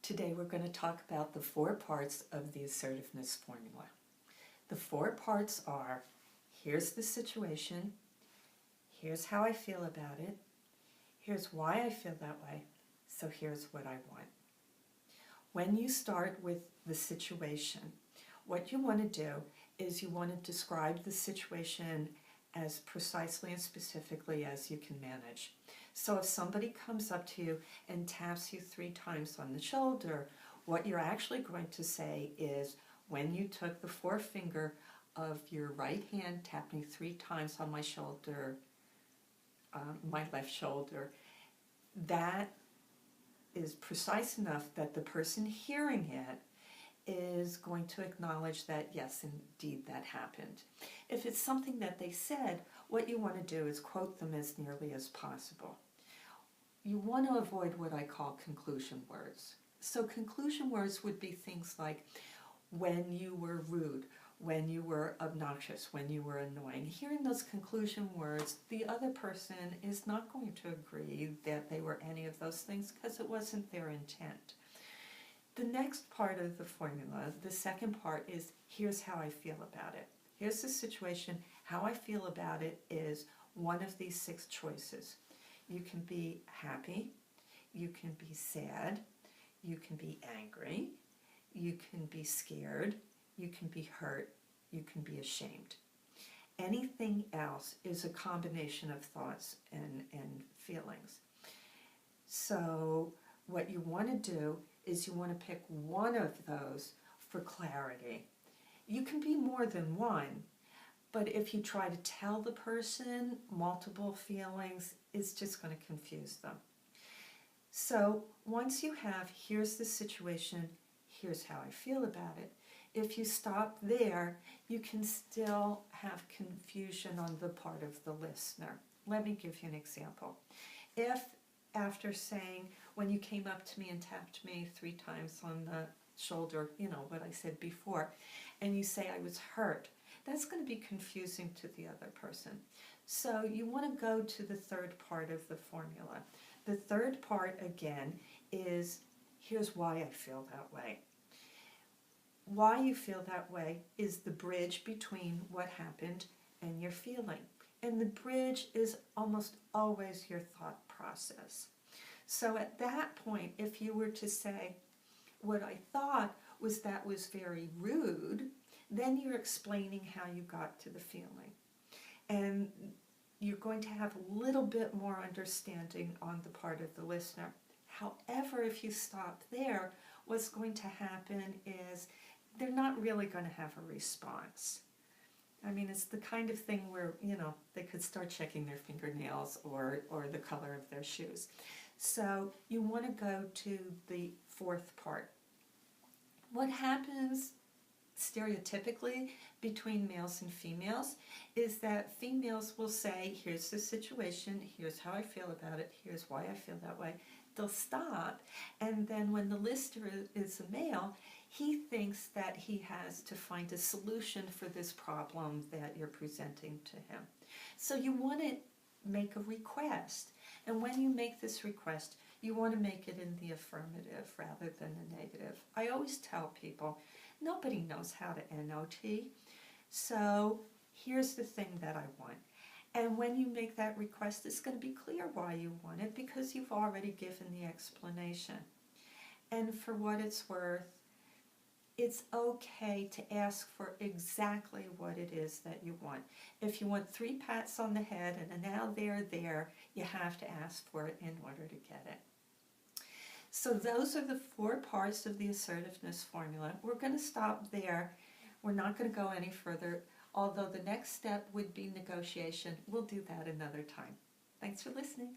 Today we're going to talk about the 4 parts of the assertiveness formula. The 4 parts are, here's the situation, here's how I feel about it, here's why I feel that way, so here's what I want. When you start with the situation, what you want to do is you want to describe the situation as precisely and specifically as you can manage. So if somebody comes up to you and taps you 3 times on the shoulder, what you're actually going to say is, when you took the forefinger of your right hand, tapped me 3 times on my shoulder, my left shoulder, that is precise enough that the person hearing it is going to acknowledge that, yes, indeed, that happened. If it's something that they said, what you want to do is quote them as nearly as possible. You want to avoid what I call conclusion words. So conclusion words would be things like, when you were rude, when you were obnoxious, when you were annoying. Hearing those conclusion words, the other person is not going to agree that they were any of those things because it wasn't their intent. The next part of the formula, the second part, is here's how I feel about it. Here's the situation. How I feel about it is one of these 6 choices. You can be happy, you can be sad, you can be angry, you can be scared, you can be hurt, you can be ashamed. Anything else is a combination of thoughts and feelings. So what you want to do is you want to pick one of those for clarity. You can be more than one, but if you try to tell the person multiple feelings, it's just going to confuse them. So once you have, here's the situation, here's how I feel about it, if you stop there, you can still have confusion on the part of the listener. Let me give you an example. If after saying, when you came up to me and tapped me 3 times on the shoulder, you know, what I said before, and you say I was hurt, that's going to be confusing to the other person. So you want to go to the 3rd part of the formula. The 3rd part, again, is here's why I feel that way. Why you feel that way is the bridge between what happened and your feeling. And the bridge is almost always your thought process. So at that point, if you were to say, what I thought was that was very rude, then you're explaining how you got to the feeling. And you're going to have a little bit more understanding on the part of the listener. However, if you stop there, what's going to happen is they're not really going to have a response. I mean, it's the kind of thing where, you know, they could start checking their fingernails or the color of their shoes. So you want to go to the 4th part. What happens stereotypically between males and females is that females will say, here's the situation, here's how I feel about it, here's why I feel that way. They'll stop, and then when the listener is a male, he thinks that he has to find a solution for this problem that you're presenting to him. So you want to make a request, and when you make this request, you want to make it in the affirmative rather than the negative. I always tell people, nobody knows how to NOT, so here's the thing that I want. And when you make that request, it's going to be clear why you want it because you've already given the explanation. And for what it's worth, it's okay to ask for exactly what it is that you want. If you want 3 pats on the head and a now there, you have to ask for it in order to get it. So those are the 4 parts of the assertiveness formula. We're going to stop there. We're not going to go any further, although the next step would be negotiation. We'll do that another time. Thanks for listening.